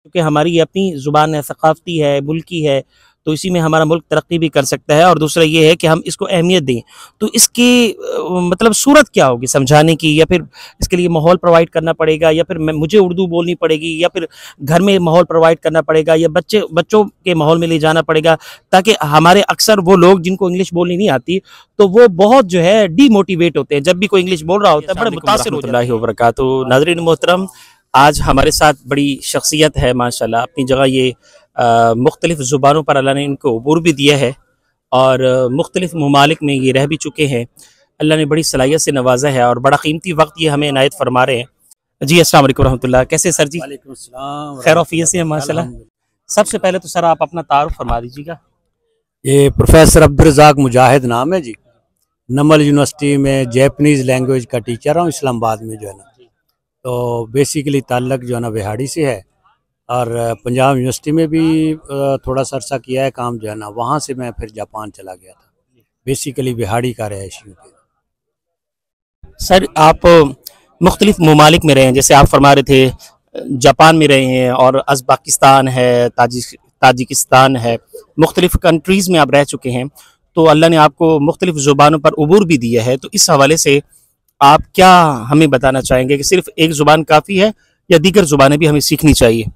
क्योंकि हमारी ये अपनी ज़ुबान है, सकाफ़ती है, मुल्की है, तो इसी में हमारा मुल्क तरक्की भी कर सकता है। और दूसरा ये है कि हम इसको अहमियत दें। तो इसकी मतलब सूरत क्या होगी समझाने की, या फिर इसके लिए माहौल प्रोवाइड करना पड़ेगा, या फिर मुझे उर्दू बोलनी पड़ेगी, या फिर घर में माहौल प्रोवाइड करना पड़ेगा, या बच्चों के माहौल में ले जाना पड़ेगा, ताकि हमारे अक्सर वो लोग जिनको इंग्लिश बोलनी नहीं आती, तो वो बहुत जो है डीमोटिवेट होते हैं। जब भी कोई इंग्लिश बोल रहा होता है बड़े मुतासिर होते हैं। नाज़रीन मोहतरम, आज हमारे साथ बड़ी शख्सियत है माशाल्लाह। अपनी जगह ये मुख्तलिफ़ ज़ुबानों पर अल्लाह ने इनको अबूर भी दिया है और मुख्तलिफ़ ममालिक में ये रह भी चुके हैं। अल्लाह ने बड़ी सलाहियत से नवाजा है और बड़ा कीमती वक्त ये हमें इनायत फरमा रहे हैं। जी अस्सलाम वालेकुम रहमतुल्लाह, कैसे सर जी? वालेकुम अस्सलाम, खैर ऑफियत से हैं माशाल्लाह। सबसे पहले तो सर आप अपना तारुफ फरमा दीजिएगा। ये प्रोफेसर अब्दुल रज़ाक मुजाहिद नाम है जी। नमल यूनिवर्सिटी में जैपनीज़ लैंग्वेज का टीचर हूँ इस्लामाबाद में जो है ना। तो बेसिकली ताल्लुक़ जो है ना बिहाड़ी से है, और पंजाब यूनिवर्सिटी में भी थोड़ा सा अरसा किया है काम जो है ना। वहाँ से मैं फिर जापान चला गया था। बेसिकली बिहाड़ी का रहायशी हूँ। सर आप मुख्तलिफ़ ममालिक में रहे हैं, जैसे आप फरमा रहे थे जापान में रहे हैं, और अज़्बाकिस्तान है, ताजिकिस्तान है, मुख्तलिफ़ कंट्रीज़ में आप रह चुके हैं। तो अल्लाह ने आपको मुख्तलिफ़ ज़ुबानों पर उबूर भी दिया है। तो इस हवाले से आप क्या हमें बताना चाहेंगे कि सिर्फ़ एक ज़ुबान काफ़ी है या दीगर ज़ुबानें भी हमें सीखनी चाहिए?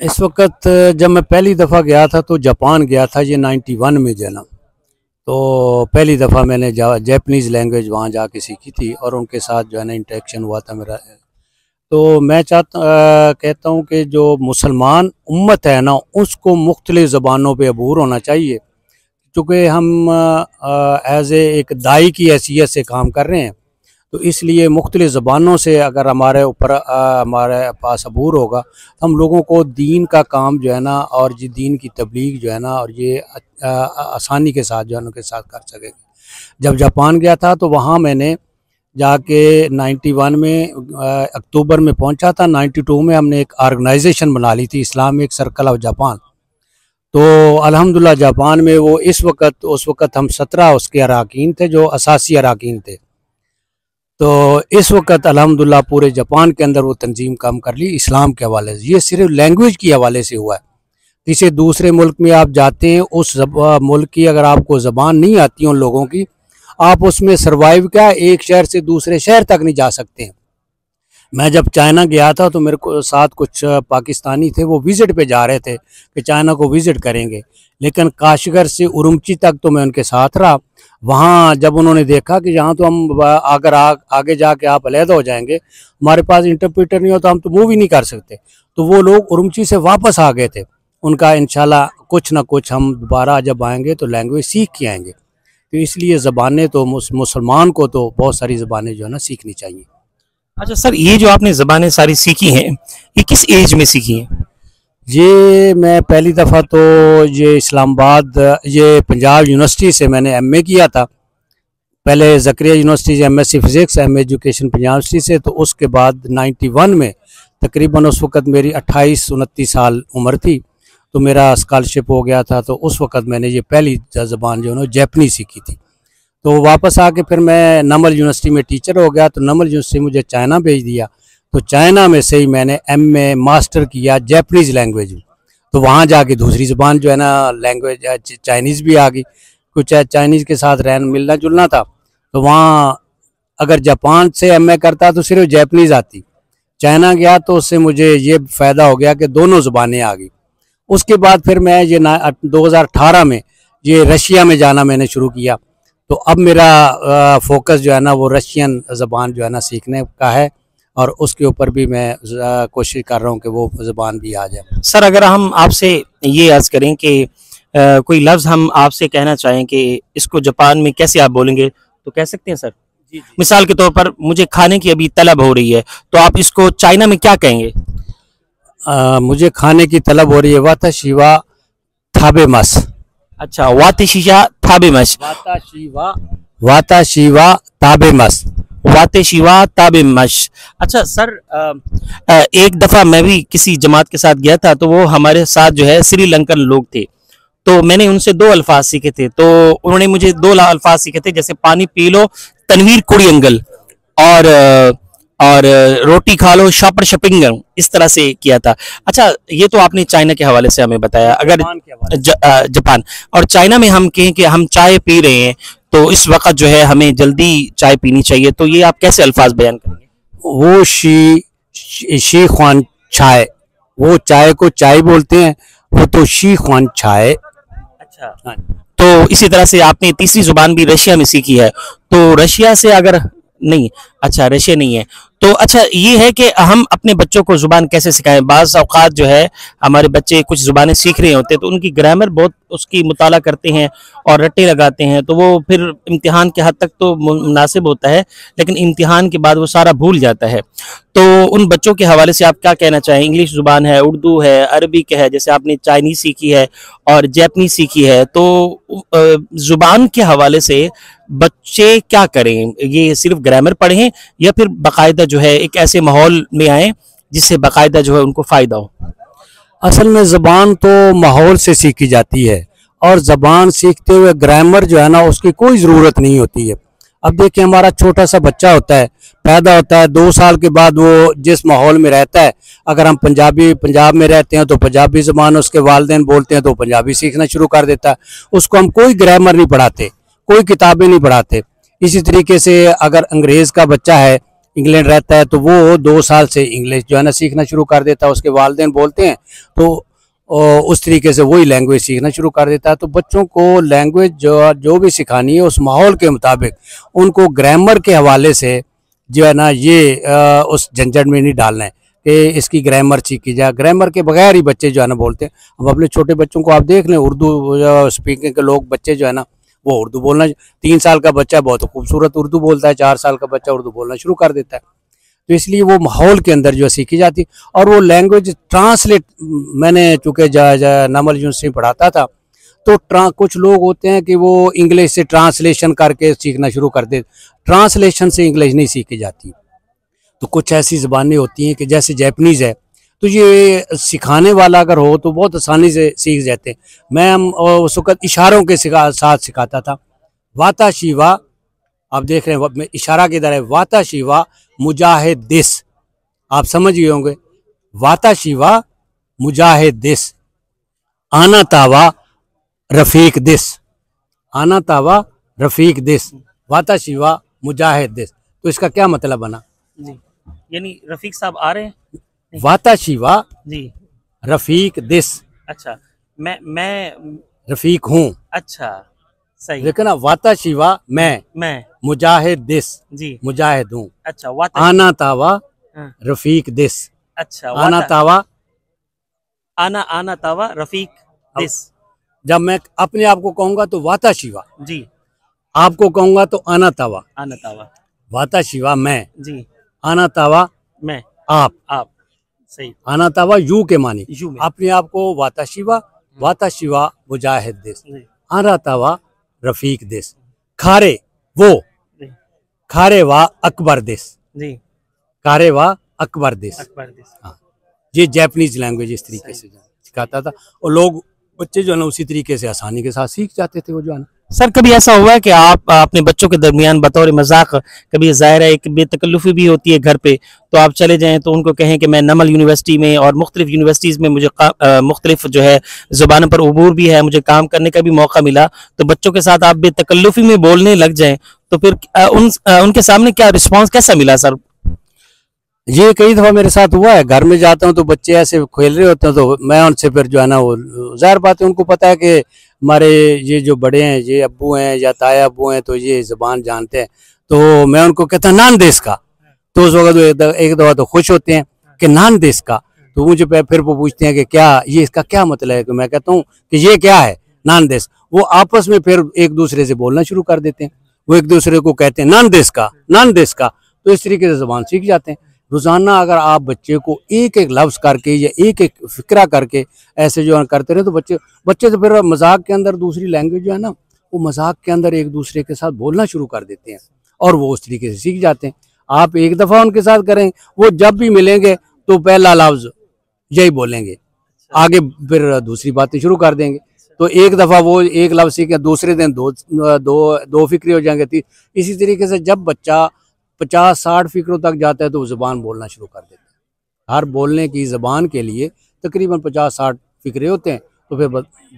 इस वक्त जब मैं पहली दफ़ा गया था तो जापान गया था, ये 91 में जो है ना। तो पहली दफ़ा मैंने जैपनीज़ लैंग्वेज वहाँ जाके सीखी थी और उनके साथ जो है ना इंटरेक्शन हुआ था मेरा। तो मैं कहता हूँ कि जो मुसलमान उम्मत है ना, उसको मुख्तलिफ़ ज़बानों पे अबूर होना चाहिए, क्योंकि हम एज़ एक दाई की हैसियत से काम कर रहे हैं। तो इसलिए मुख्तलिफ़ ज़बानों से अगर हमारे ऊपर हमारे पास अबूर होगा, तो हम लोगों को दीन का काम जो है ना, और ये दीन की तबलीग जो है ना, और ये आसानी के साथ जो है उनके साथ कर सकेंगे। जब जापान गया था तो वहाँ मैंने जाके 91 में अक्टूबर में पहुँचा था। 92 में हमने एक ऑर्गेनाइजेशन बना ली थी, इस्लामिक सर्कल ऑफ जापान। तो अल्हम्दुलिल्लाह जापान में वो उस वक़्त हम 17 उसके अरकान थे, जो असासी अरकान थे। तो इस वक्त अल्हम्दुलिल्लाह पूरे जापान के अंदर वो तंजीम काम कर ली इस्लाम के हवाले से। ये सिर्फ लैंग्वेज के हवाले से हुआ है। किसी दूसरे मुल्क में आप जाते हैं, उस मुल्क की अगर आपको ज़बान नहीं आती उन लोगों की, आप उसमें सर्वाइव क्या, एक शहर से दूसरे शहर तक नहीं जा सकते हैं। मैं जब चाइना गया था तो मेरे को साथ कुछ पाकिस्तानी थे, वो विज़िट पे जा रहे थे कि चाइना को विज़िट करेंगे, लेकिन काशगर से उरुमची तक तो मैं उनके साथ रहा। वहाँ जब उन्होंने देखा कि यहाँ तो हम अगर आगे जाके आप अलहदा हो जाएंगे, हमारे पास इंटरप्रेटर नहीं हो तो हम तो मूव ही नहीं कर सकते, तो वो लोग उरुमची से वापस आ गए थे। उनका इंशाल्लाह कुछ ना कुछ हम दोबारा जब आएंगे तो लैंग्वेज सीख के आएंगे। तो इसलिए ज़बानें तो मुसलमान को तो बहुत सारी ज़बानें जो है ना सीखनी चाहिए। अच्छा सर, ये जो आपने ज़बानें सारी सीखी हैं, ये किस एज में सीखी हैं? ये मैं पहली दफ़ा तो ये इस्लामाबाद, ये पंजाब यूनिवर्सिटी से मैंने एमए किया था। पहले ज़करिया यूनिवर्सिटी से MSc physics, MA education Punjab university से। तो उसके बाद 91 में तकरीबन उस वक़्त मेरी 28-29 साल उम्र थी, तो मेरा स्कॉलरशिप हो गया था। तो उस वक़्त मैंने ये पहली ज़बान जो है ना जैपनीज़ सीखी थी। तो वापस आके फिर मैं नमल यूनिवर्सिटी में टीचर हो गया। तो नमल यूनिवर्सिटी मुझे चाइना भेज दिया। तो चाइना में से ही मैंने एमए मास्टर किया जैपनीज़ लैंग्वेज में। तो वहाँ जाके दूसरी ज़बान जो है ना लैंग्वेज चाइनीज़ भी आ गई। कुछ चाइनीज़ के साथ मिलना जुलना था। तो वहाँ अगर जापान से एमए करता तो सिर्फ जैपनीज़ आती। चाइना गया तो उससे मुझे ये फ़ायदा हो गया कि दोनों ज़बानें आ गई। उसके बाद फिर मैं ये 2018 में ये रशिया में जाना मैंने शुरू किया। तो अब मेरा फोकस जो है ना वो रशियन ज़बान जो है ना सीखने का है, और उसके ऊपर भी मैं कोशिश कर रहा हूँ कि वो ज़बान भी आ जाए। सर अगर हम आपसे ये अर्ज़ करें कि कोई लफ्ज़ हम आपसे कहना चाहें कि इसको जापान में कैसे आप बोलेंगे, तो कह सकते हैं सर? जी। मिसाल के तौर पर मुझे खाने की अभी तलब हो रही है, तो आप इसको चाइना में क्या कहेंगे? मुझे खाने की तलब हो रही है, वाताशिवा थाबेमस। अच्छा, वाताशिवा थाबेमस। वाताशिवा ताबेमस। वातेशिवा ताबिमश। अच्छा सर, एक दफ़ा मैं भी किसी जमात के साथ गया था, तो वो हमारे साथ जो है श्रीलंकन लोग थे। तो मैंने उनसे 2 अल्फाज सीखे थे। तो उन्होंने मुझे 2 अल्फाज सीखे थे, जैसे पानी पी लो, तनवीर कुड़ी अंगल, और और रोटी खा लो शापर शपिंग इस तरह से किया था। अच्छा, ये तो आपने चाइना के हवाले से हमें बताया। अगर जापान और चाइना में हम कहें कि हम चाय पी रहे हैं तो इस वक्त जो है हमें जल्दी चाय पीनी चाहिए, तो ये आप कैसे अल्फाज बयान करेंगे? वो शी ख्वान चाय, वो चाय को चाय बोलते हैं, वो तो शी ख्वान चाय। अच्छा, हाँ। तो इसी तरह से आपने तीसरी जुबान भी रशिया में सीखी है, तो रशिया से अगर नहीं, अच्छा रशिया नहीं है, तो अच्छा ये है कि हम अपने बच्चों को जुबान कैसे सिखाएं? बाज़ औक़ात जो है हमारे बच्चे कुछ जुबानें सीख रहे होते हैं तो उनकी ग्रामर बहुत उसकी मुताला करते हैं और रट्टे लगाते हैं, तो वो फिर इम्तिहान के हद तक तो मुनासिब होता है, लेकिन इम्तिहान के बाद वो सारा भूल जाता है। तो उन बच्चों के हवाले से आप क्या कहना चाहें? इंग्लिश ज़ुबान है, उर्दू है, अरबिक है, जैसे आपने चाइनीज़ सीखी है और जैपनीज़ सीखी है, तो ज़ुबान के हवाले से बच्चे क्या करें? ये सिर्फ ग्रामर पढ़ें या फिर बाकायदा जो है एक ऐसे माहौल में आए जिससे बाकायदा जो है उनको फ़ायदा हो? असल में ज़बान तो माहौल से सीखी जाती है, और ज़बान सीखते हुए ग्रामर जो है ना उसकी कोई ज़रूरत नहीं होती है। अब देखिए, हमारा छोटा सा बच्चा होता है, पैदा होता है, 2 साल के बाद वो जिस माहौल में रहता है, अगर हम पंजाब में रहते हैं तो पंजाबी ज़बान उसके वालिदैन बोलते हैं तो पंजाबी सीखना शुरू कर देता है। उसको हम कोई ग्रामर नहीं पढ़ाते, कोई किताबें नहीं पढ़ाते। इसी तरीके से अगर अंग्रेज़ का बच्चा है, इंग्लैंड रहता है, तो वो 2 साल से इंग्लिश जो है ना सीखना शुरू कर देता है, उसके वालिदैन बोलते हैं तो उस तरीके से वही लैंग्वेज सीखना शुरू कर देता है। तो बच्चों को लैंग्वेज जो भी सिखानी है उस माहौल के मुताबिक, उनको ग्रामर के हवाले से जो है ना ये उस झंझट में नहीं डालना है कि इसकी ग्रामर सीखी जाए। ग्रामर के बगैर ही बच्चे जो है ना बोलते हैं। हम अपने छोटे बच्चों को आप देख लें, उर्दू स्पीकिंग के लोग बच्चे जो है ना वो उर्दू बोलना, 3 साल का बच्चा बहुत खूबसूरत उर्दू बोलता है, 4 साल का बच्चा उर्दू बोलना शुरू कर देता है। तो इसलिए वो माहौल के अंदर जो सीखी जाती है। और वो लैंग्वेज ट्रांसलेट, मैंने चूँकि नामल यूनिवर्सिटी पढ़ाता था, तो कुछ लोग होते हैं कि वो इंग्लिश से ट्रांसलेशन करके सीखना शुरू कर देते। ट्रांसलेशन से इंग्लिश नहीं सीखी जाती। तो कुछ ऐसी ज़बानें होती हैं कि जैसे जैपनीज़ है, तो ये सिखाने वाला अगर हो तो बहुत आसानी से सीख जाते हैं। मैं उस वक़्त इशारों के साथ सिखाता था। वाता शिवा, आप देख रहे हैं इशारा किधर है, वाता शिवा मुजाहिद दिस, आप समझ गए होंगे। वाता शिवा मुजाहिद दिस, आना तावा रफ़ीक दिस, आना तावा रफ़ीक दिस, वाता शिवा मुजाहिद दिस। तो इसका क्या मतलब बना? यानी रफीक साहब आ रहे हैं? वाता शिवा जी, रफ़ीक दिस। अच्छा, मैं रफ़ीक हूँ। अच्छा, सही। लेकिन ना, वाता शिवा मैं मुजाहिद दिस, जी, मुजाहिद हूँ। अच्छा, वाता आना तावा हाँ, रफ़ीक दिस। अच्छा, आना तावा, आना तावा रफीक दिस। जब मैं अपने आप को कहूँगा तो वाता शिवा, जी, आपको कहूँगा तो आना तावा। आना तावा, वाता शिवा मैं, जी, आना तावा मैं, आप, सही। आना तावा यू के मानी, यू में। अपने आप को वाता शिवा मुजाहिद दिस, आना तावा रफ़ीक दिस। खारे वो, जी, खारे वा अकबर दिस, जी, खारे वा अकबर दिस। अकबर दिस। हाँ, ये जैपनीज लैंग्वेज इस तरीके से सिखाता था, और लोग बच्चे जो है ना उसी तरीके से आसानी के साथ सीख जाते थे वो जो है ना। सर, कभी ऐसा हुआ है कि आप अपने बच्चों के दरमियान बतौर मजाक, कभी ज़ाहिर है एक बेतकल्लुफ़ी भी होती है घर पे, तो आप चले जाएं तो उनको कहें कि मैं नमल यूनिवर्सिटी में और मुख्तलिफ यूनिवर्सिटीज़ में मुझे मुख्तलिफ जो है ज़ुबानों पर उबूर भी है, मुझे काम करने का भी मौका मिला, तो बच्चों के साथ आप बेतकल्लुफ़ी में बोलने लग जाएं तो फिर उनके सामने क्या रिस्पॉन्स कैसा मिला सर? ये कई दफ़ा मेरे साथ हुआ है। घर में जाता हूँ तो बच्चे ऐसे खेल रहे होते हैं, तो मैं उनसे फिर जो है ना, वो ज़ाहिर बात है उनको पता है कि हमारे ये जो बड़े हैं, ये अब्बू हैं या ताया अब्बू हैं, तो ये ज़बान जानते हैं। तो मैं उनको कहता हूँ नान देश का, तो उस वक्त एक दफ़ा तो खुश होते हैं कि नान देश का। तो मुझे फिर वो पूछते हैं कि क्या ये, इसका क्या मतलब है? तो मैं कहता हूँ कि ये क्या है, नान देश। वो आपस में फिर एक दूसरे से बोलना शुरू कर देते हैं, वो एक दूसरे को कहते हैं नान देश का, नान देश का। तो इस तरीके से ज़बान सीख जाते हैं। रोज़ाना अगर आप बच्चे को एक एक लफ्ज़ करके या एक एक फ़िक्रा करके ऐसे जो है करते रहे, तो बच्चे तो फिर मजाक के अंदर दूसरी लैंग्वेज जो है ना, वो मजाक के अंदर एक दूसरे के साथ बोलना शुरू कर देते हैं, और वो उस तरीके से सीख जाते हैं। आप एक दफ़ा उनके साथ करें, वो जब भी मिलेंगे तो पहला लफ्ज़ यही बोलेंगे, आगे फिर दूसरी बातें शुरू कर देंगे। तो एक दफ़ा वो एक लफ्ज़ सीखे, दूसरे दिन दो फिक्रे हो जाएंगे। इसी तरीके से जब बच्चा 50-60 फिक्रों तक जाता है तो वो ज़बान बोलना शुरू कर देते हैं। हर बोलने की ज़बान के लिए तकरीबन 50-60 फिक्रे होते हैं, तो फिर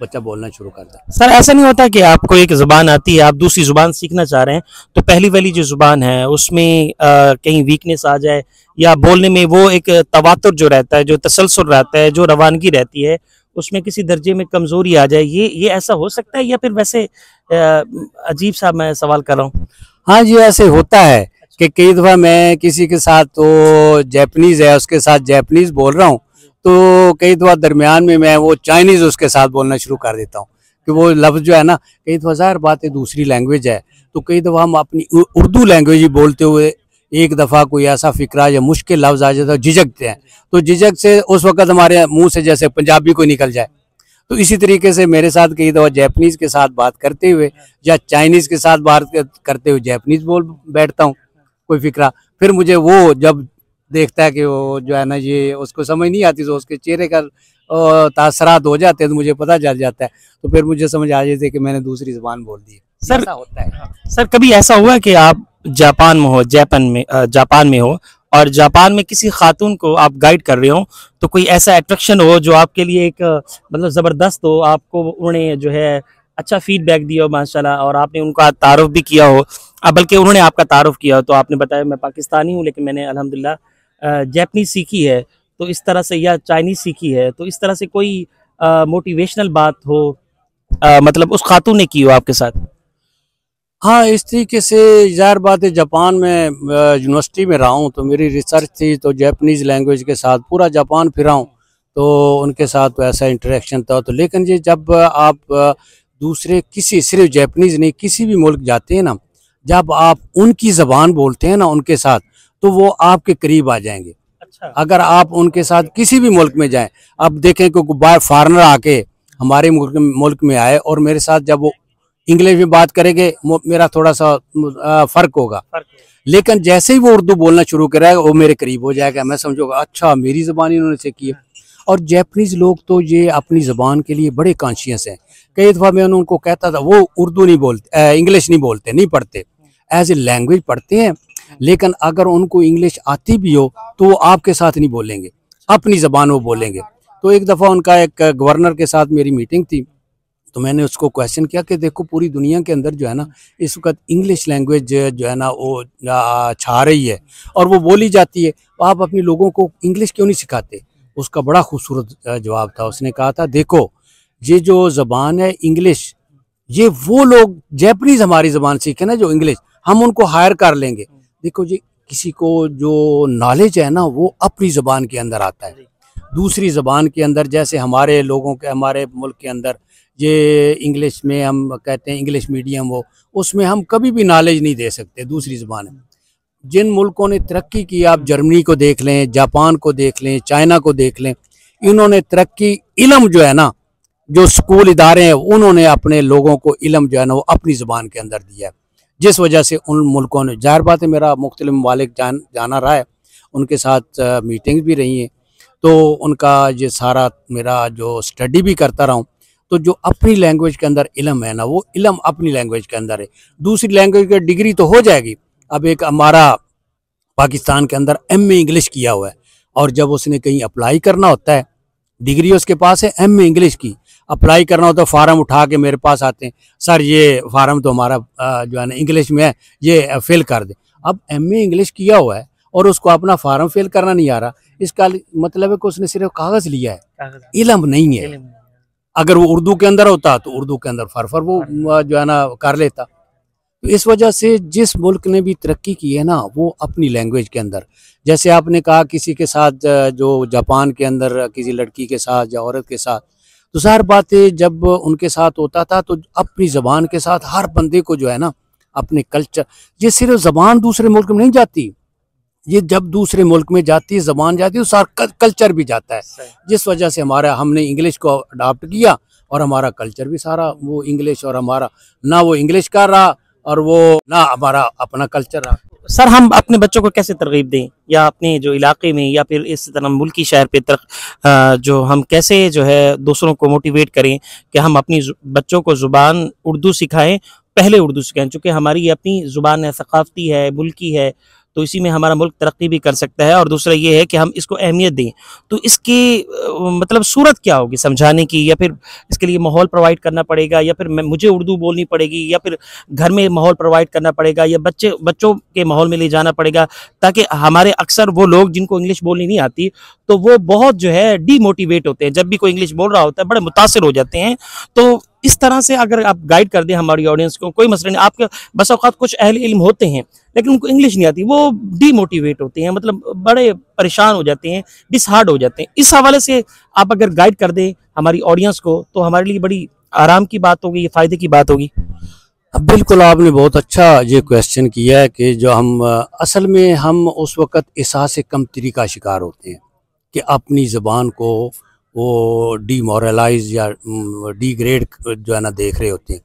बच्चा बोलना शुरू करता है। सर ऐसा नहीं होता कि आपको एक ज़ुबान आती है, आप दूसरी ज़ुबान सीखना चाह रहे हैं, तो पहली वाली जो ज़ुबान है उसमें कहीं वीकनेस आ जाए, या बोलने में वो एक तवातुर जो रहता है, जो तसलसल रहता है, जो रवानगी रहती है, उसमें किसी दर्जे में कमज़ोरी आ जाए, ये ऐसा हो सकता है, या फिर वैसे अजीब सा मैं सवाल कर रहा हूँ? हाँ जी, ऐसे होता है कि कई दफ़ा मैं किसी के साथ, तो जैपनीज़ है उसके साथ जैपनीज़ बोल रहा हूँ, तो कई दफ़ा दरमियान में मैं वो चाइनीज़ उसके साथ बोलना शुरू कर देता हूँ कि वो लफ्ज़ जो है ना, कई दफ़ा ज़ाहिर बात है दूसरी लैंग्वेज है, तो कई दफ़ा हम अपनी उर्दू लैंग्वेज ही बोलते हुए एक दफ़ा कोई ऐसा फ़िक्रा या मुश्किल लफ्ज़ आ जाता है, झिझकते हैं, तो झिझक से उस वक़्त हमारे मुँह से जैसे पंजाबी कोई निकल जाए। तो इसी तरीके से मेरे साथ कई दफ़ा जैपनीज़ के साथ बात करते हुए या चाइनीज़ के साथ बात करते हुए जैपनीज़ बोल बैठता हूँ कोई फ़िक्रा। फिर मुझे वो जब देखता है कि वो जो है ना ये उसको समझ नहीं आती, तो उसके चेहरे का तासरात हो जाते हैं, तो मुझे पता चल जाता है, तो फिर मुझे समझ आ जाती है कि मैंने दूसरी ज़बान बोल दी है। सर ऐसा होता है। सर कभी ऐसा हुआ कि आप जापान में हो, जापान में हो, और जापान में किसी खातून को आप गाइड कर रहे हो, तो कोई ऐसा अट्रैक्शन हो जो आपके लिए एक मतलब ज़बरदस्त हो, आपको उन्होंने जो है अच्छा फीडबैक दिया हो माशाल्लाह, और आपने उनका तारुफ भी किया हो, बल्कि उन्होंने आपका तारुफ किया हो, तो आपने बताया मैं पाकिस्तानी हूँ लेकिन मैंने अल्हम्दुलिल्लाह जैपनीज़ सीखी है, तो इस तरह से, या चाइनीज़ सीखी है, तो इस तरह से कोई मोटिवेशनल बात हो, मतलब उस खातून ने की हो आपके साथ? हाँ, इस तरीके से ज़ाहिर बात है, जापान में यूनिवर्सिटी में रहा हूँ, तो मेरी रिसर्च थी, तो जापानीज़ लैंग्वेज के साथ पूरा जापान फिरा हूँ, तो उनके साथ तो ऐसा इंटरेक्शन था। तो लेकिन ये जब आप दूसरे किसी, सिर्फ जापानीज़ नहीं, किसी भी मुल्क जाते हैं ना, जब आप उनकी ज़बान बोलते हैं ना उनके साथ, तो वो आपके करीब आ जाएंगे। अच्छा। अगर आप उनके साथ किसी भी मुल्क में जाएं, अब देखें कि बाहर फॉरेनर आके हमारे मुल्क में आए और मेरे साथ जब वो इंग्लिश में बात करेंगे, मेरा थोड़ा सा फ़र्क होगा, लेकिन जैसे ही वो उर्दू बोलना शुरू करेगा वो मेरे करीब हो जाएगा, मैं समझूंगा अच्छा मेरी ज़बान इन्होंने सीखी है। और जापानीज़ लोग तो ये अपनी ज़बान के लिए बड़े कॉन्शियस हैं। कई दफ़ा मैं उनको कहता था, वो उर्दू नहीं बोलते, इंग्लिश नहीं बोलते, नहीं पढ़ते, एज ए लैंग्वेज पढ़ते हैं, लेकिन अगर उनको इंग्लिश आती भी हो तो वो आपके साथ नहीं बोलेंगे, अपनी ज़बान वो बोलेंगे। तो एक दफ़ा उनका एक गवर्नर के साथ मेरी मीटिंग थी, तो मैंने उसको क्वेश्चन किया कि देखो पूरी दुनिया के अंदर जो है ना इस वक्त इंग्लिश लैंग्वेज जो है ना वो छा रही है और वो बोली जाती है, तो आप अपने लोगों को इंग्लिश क्यों नहीं सिखाते? उसका बड़ा खूबसूरत जवाब था। उसने कहा था, देखो ये जो ज़बान है इंग्लिश, ये वो लोग जैपनीज़ हमारी ज़बान सीखे ना जो इंग्लिश, हम उनको हायर कर लेंगे। देखो जी, किसी को जो नॉलेज है ना वो अपनी ज़बान के अंदर आता है, दूसरी ज़बान के अंदर, जैसे हमारे लोगों के, हमारे मुल्क के अंदर ये इंग्लिश में हम कहते हैं इंग्लिश मीडियम हो, उसमें हम कभी भी नॉलेज नहीं दे सकते दूसरी ज़बान में। जिन मुल्कों ने तरक्की की, आप जर्मनी को देख लें, जापान को देख लें, चाइना को देख लें, इन्होंने तरक्की, इल्म जो है ना, जो स्कूल इदारे हैं उन्होंने अपने लोगों को इल्म जो है ना वो अपनी ज़बान के अंदर दिया है, जिस वजह से उन मुल्कों ने, ज़ाहिर बात है मेरा मुख्तलिफ ममालिक जाना रहा है, उनके साथ मीटिंग्स भी रही हैं, तो उनका ये सारा मेरा जो स्टडी भी करता रहा हूँ, तो जो अपनी लैंग्वेज के अंदर इल्म है ना वो इल्म अपनी लैंग्वेज के अंदर है, दूसरी लैंग्वेज की डिग्री तो हो जाएगी। अब एक हमारा पाकिस्तान के अंदर एमए इंग्लिश किया हुआ है, और जब उसने कहीं अप्लाई करना होता है, डिग्री उसके पास है एमए इंग्लिश की, अप्लाई करना होता है, फार्म उठा के मेरे पास आते हैं, सर ये फार्म तो हमारा जो है ना इंग्लिश में है, ये फिल कर दे। अब एमए इंग्लिश किया हुआ है और उसको अपना फार्म फिल करना नहीं आ रहा, इसका मतलब है कि उसने सिर्फ कागज़ लिया है, इल्म नहीं है। अगर वो उर्दू के अंदर होता तो उर्दू के अंदर फर वो जो है ना कर लेता। तो इस वजह से जिस मुल्क ने भी तरक्की की है ना वो अपनी लैंग्वेज के अंदर, जैसे आपने कहा किसी के साथ, जो जापान के अंदर किसी लड़की के साथ या औरत के साथ, तो ज़ाहिर बात है जब उनके साथ होता था तो अपनी ज़बान के साथ हर बंदे को जो है ना अपने कल्चर, ये सिर्फ ज़बान दूसरे मुल्क में नहीं जाती, ये जब दूसरे मुल्क में जाती है, ज़बान जाती है, तो सारा कल्चर भी जाता है, जिस वजह से हमने इंग्लिश को अडॉप्ट किया और हमारा कल्चर भी सारा वो इंग्लिश, और हमारा ना वो इंग्लिश का रहा और वो ना हमारा अपना कल्चर रहा। सर हम अपने बच्चों को कैसे तरगीब दें, या अपने जो इलाके में या फिर इस तरह मुल्की शहर पे जो हम कैसे जो है दूसरों को मोटिवेट करें कि हम अपनी बच्चों को ज़ुबान उर्दू सिखाएं, पहले उर्दू सिखाएं, चूँकि हमारी ये अपनी ज़ुबान है, सकाफ़ती है, मुल्की है, तो इसी में हमारा मुल्क तरक्की भी कर सकता है। और दूसरा ये है कि हम इसको अहमियत दें। तो इसकी मतलब सूरत क्या होगी समझाने की, या फिर इसके लिए माहौल प्रोवाइड करना पड़ेगा, या फिर मुझे उर्दू बोलनी पड़ेगी, या फिर घर में माहौल प्रोवाइड करना पड़ेगा, या बच्चों के माहौल में ले जाना पड़ेगा, ताकि हमारे अक्सर वो लोग जिनको इंग्लिश बोलनी नहीं आती तो वो बहुत जो है डीमोटिवेट होते हैं, जब भी कोई इंग्लिश बोल रहा होता है बड़े मुतासिर हो जाते हैं। तो इस तरह से अगर आप गाइड कर दें हमारी ऑडियंस को, कोई मसला नहीं। आपके बस औक़ात कुछ अहले इल्म होते हैं लेकिन उनको इंग्लिश नहीं आती, वो डीमोटिवेट होते हैं, मतलब बड़े परेशान हो जाते हैं, डिसहार्ड हो जाते हैं। इस हवाले से आप अगर गाइड कर दें हमारी ऑडियंस को तो हमारे लिए बड़ी आराम की बात होगी, ये फ़ायदे की बात होगी। बिल्कुल, आपने बहुत अच्छा ये क्वेश्चन किया है कि जो हम असल में हम उस वक़्त एहसास कमतरी का शिकार होते हैं कि अपनी ज़बान को वो डीमोरलाइज या डिग्रेड जो है ना देख रहे होते हैं।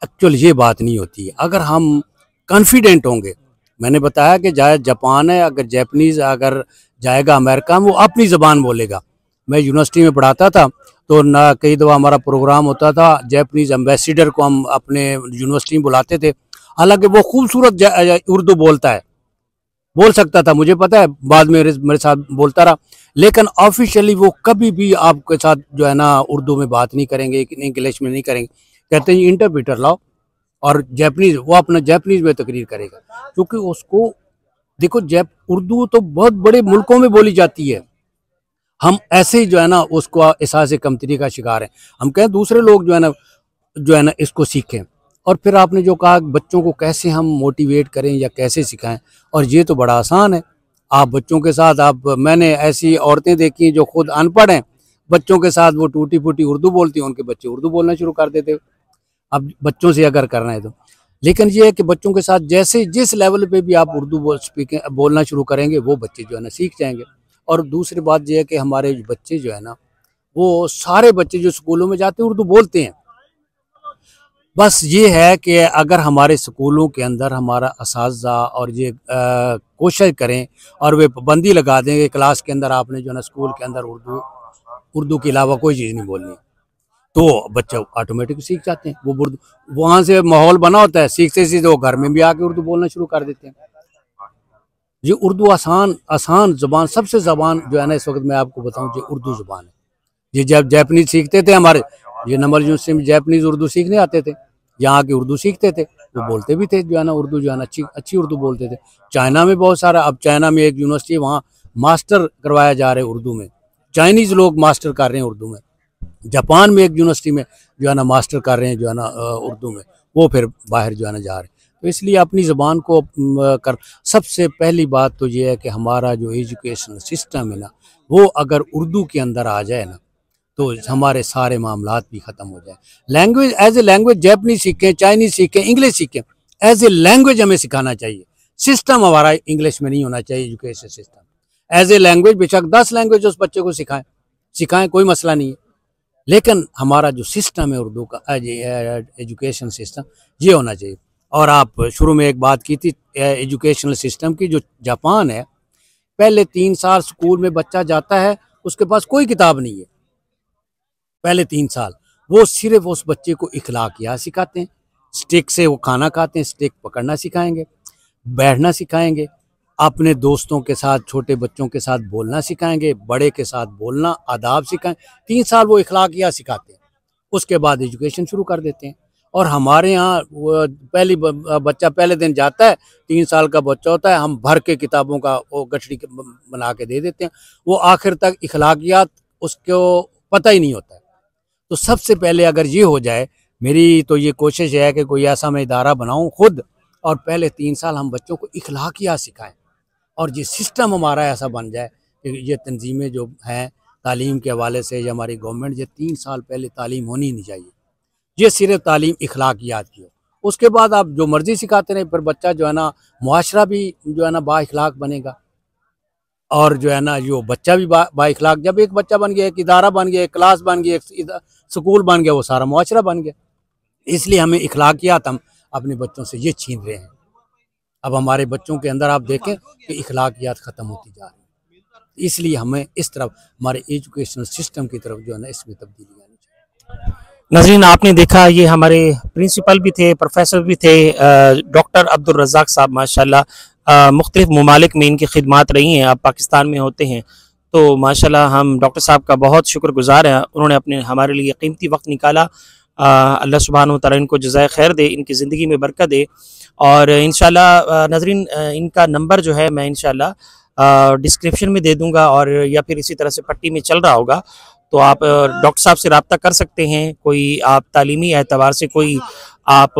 एक्चुअल ये बात नहीं होती है। अगर हम कॉन्फिडेंट होंगे, मैंने बताया कि जाए जापान है, अगर जापानीज़ अगर जाएगा अमेरिका में वो अपनी ज़बान बोलेगा। मैं यूनिवर्सिटी में पढ़ाता था तो ना कई दफ़ा हमारा प्रोग्राम होता था, जापानीज़ एम्बेसडर को हम अपने यूनिवर्सिटी में बुलाते थे। हालांकि वो खूबसूरत उर्दू बोल सकता था, मुझे पता है, बाद में मेरे साथ बोलता रहा, लेकिन ऑफिशियली वो कभी भी आपके साथ जो है ना उर्दू में बात नहीं करेंगे, इंग्लिश में नहीं करेंगे। कहते हैं इंटरप्रेटर लाओ, और जापानीज़ वो अपना जापानीज़ में तकरीर करेगा, क्योंकि उसको देखो उर्दू तो बहुत बड़े मुल्कों में बोली जाती है। हम ऐसे ही जो है ना उसको एहसास कमतरी का शिकार हैं। हम कहें दूसरे लोग जो है ना इसको सीखें। और फिर आपने जो कहा बच्चों को कैसे हम मोटिवेट करें या कैसे सिखाएं, और ये तो बड़ा आसान है। आप बच्चों के साथ मैंने ऐसी औरतें देखी हैं जो खुद अनपढ़ हैं, बच्चों के साथ वो टूटी फूटी उर्दू बोलती हैं, उनके बच्चे उर्दू बोलना शुरू कर देते। अब बच्चों से अगर करना है तो, लेकिन ये है कि बच्चों के साथ जैसे जिस लेवल पे भी आप उर्दू बोलना शुरू करेंगे वो बच्चे जो है ना सीख जाएंगे। और दूसरी बात यह है कि हमारे बच्चे जो है ना, वो सारे बच्चे जो स्कूलों में जाते हैं उर्दू बोलते हैं। बस ये है कि अगर हमारे स्कूलों के अंदर हमारा असातिज़ा और ये कोशिश करें और वे पाबंदी लगा दें कि क्लास के अंदर आपने जो है ना स्कूल के अंदर उर्दू के अलावा कोई चीज़ नहीं बोलनी, तो बच्चे ऑटोमेटिक सीख जाते हैं। वो वहाँ से माहौल बना होता है, सीखते सीखते वो घर में भी आके उर्दू बोलना शुरू कर देते हैं। ये उर्दू आसान ज़बान, सबसे ज़बान जो है ना इस वक्त मैं आपको बताऊं, ये उर्दू ज़बान है। ये जब जापानीज़ सीखते थे, हमारे ये नंबर यूनिवर्सिटी में जापानीज़ उर्दू सीखने आते थे, यहाँ के उर्दू सीखते थे, वो बोलते भी थे जो है ना उर्दू जो है ना अच्छी उर्दू बोलते थे। चाइना में बहुत सारा, अब चाइना में एक यूनिवर्सिटी है, वहाँ मास्टर करवाया जा रहा है उर्दू में, चाइनीज़ लोग मास्टर कर रहे हैं उर्दू में। जापान में एक यूनिवर्सिटी में जो है ना मास्टर कर रहे हैं जो है ना उर्दू में, वो फिर बाहर जो है ना जा रहे हैं। तो इसलिए अपनी ज़बान को सबसे पहली बात तो ये है कि हमारा जो एजुकेशन सिस्टम है ना, वो अगर उर्दू के अंदर आ जाए ना तो हमारे सारे मामलात भी ख़त्म हो जाए। Language as a language Japanese सीखें, चाइनीज़ सीखें, इंग्लिश सीखें, एज ए लैंग्वेज हमें सिखाना चाहिए। सिस्टम हमारा इंग्लिश में नहीं होना चाहिए, education system as a language. बेशक 10 लैंग्वेज उस बच्चे को सिखाएं, कोई मसला नहीं है, लेकिन हमारा जो सिस्टम है उर्दू का एजुकेशन सिस्टम, ये होना चाहिए। और आप शुरू में एक बात की थी एजुकेशनल सिस्टम की, जो जापान है, पहले 3 साल स्कूल में बच्चा जाता है, उसके पास कोई किताब नहीं है। पहले 3 साल वो सिर्फ उस बच्चे को इखलाकियात सिखाते हैं। स्टिक से वो खाना खाते हैं, स्टिक पकड़ना सिखाएंगे, बैठना सिखाएंगे, अपने दोस्तों के साथ, छोटे बच्चों के साथ बोलना सिखाएंगे, बड़े के साथ बोलना, आदाब सिखाएं। 3 साल वो इखलाकियात सिखाते हैं, उसके बाद एजुकेशन शुरू कर देते हैं। और हमारे यहाँ बच्चा पहले दिन जाता है, 3 साल का बच्चा होता है, हम भर के किताबों का वो गठरी बना के दे देते हैं, वो आखिर तक इखलाकियात उसको पता ही नहीं होता है। तो सबसे पहले अगर ये हो जाए, मेरी तो ये कोशिश है कि कोई ऐसा मैं इदारा बनाऊं खुद, और पहले 3 साल हम बच्चों को इखलाकियात सिखाएं, और ये सिस्टम हमारा ऐसा बन जाए कि ये तंजीमें जो हैं तालीम के हवाले से, या हमारी गवर्नमेंट, ये 3 साल पहले तालीम होनी नहीं चाहिए, ये सिर्फ तालीम इखलाकियात की हो। उसके बाद आप जो मर्जी सिखाते रहे, फिर बच्चा जो है ना मुआशरा भी जो है ना बाइखलाक बनेगा, और जो है ना जो बच्चा भी बाइखलाक, जब एक बच्चा बन गया, एक इदारा बन गया, एक क्लास बन गया, एक स्कूल बन गया, वो सारा मुआशरा बन गया। इसलिए हमें इखलाकियात हम अपने बच्चों से ये छीन रहे हैं। अब हमारे बच्चों के अंदर आप देखें कि इखलाकियात ख़त्म होती जा रही है। इसलिए हमें इस तरफ, हमारे एजुकेशनल सिस्टम की तरफ जो है ना इसमें तब्दीली आनी चाहिए। नाज़रीन, आपने देखा ये हमारे प्रिंसिपल भी थे, प्रोफेसर भी थे, डॉक्टर अब्दुल रज़ाक साहब, माशाल्लाह मुख्तलिफ़ ममालिक में इनकी खिदमात रही हैं, आप पाकिस्तान में होते हैं, तो माशाल्लाह हम डॉक्टर साहब का बहुत शुक्रगुज़ार हैं। उन्होंने अपने हमारे लिए कीमती वक्त निकाला। अल्लाह सुब्हानहू व तआला इनको जज़ाए खैर दे, इनकी ज़िंदगी में बरकत दे। और इंशाल्लाह नाज़रीन, इनका नंबर जो है मैं इंशाल्लाह डिस्क्रिप्शन में दे दूँगा, और या फिर इसी तरह से पट्टी में चल रहा होगा, तो आप डॉक्टर साहब से रब्ता कर सकते हैं। कोई आप तालीमी एतबार से कोई आप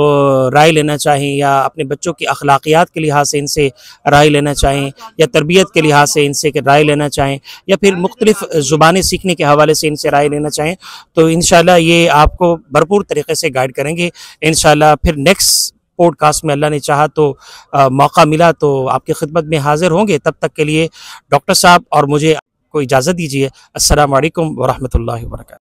राय लेना चाहें, या अपने बच्चों की अखलाकियात के लिहाज से इनसे राय लेना चाहें, या तरबियत के लिहाज से इनसे राय लेना चाहें, या फिर मुख्तलिफ़ ज़ुबानें सीखने के हवाले से इनसे राय लेना चाहें, तो इंशाल्लाह ये आपको भरपूर तरीक़े से गाइड करेंगे। इंशाल्लाह फिर नेक्स्ट पॉडकास्ट में अल्लाह ने चाहा तो मौका मिला तो आपकी खिदमत में हाज़िर होंगे। तब तक के लिए डॉक्टर साहब और मुझे को इजाज़त दीजिए। अस्सलामु अलैकुम व रहमतुल्लाहि व बरकातहू।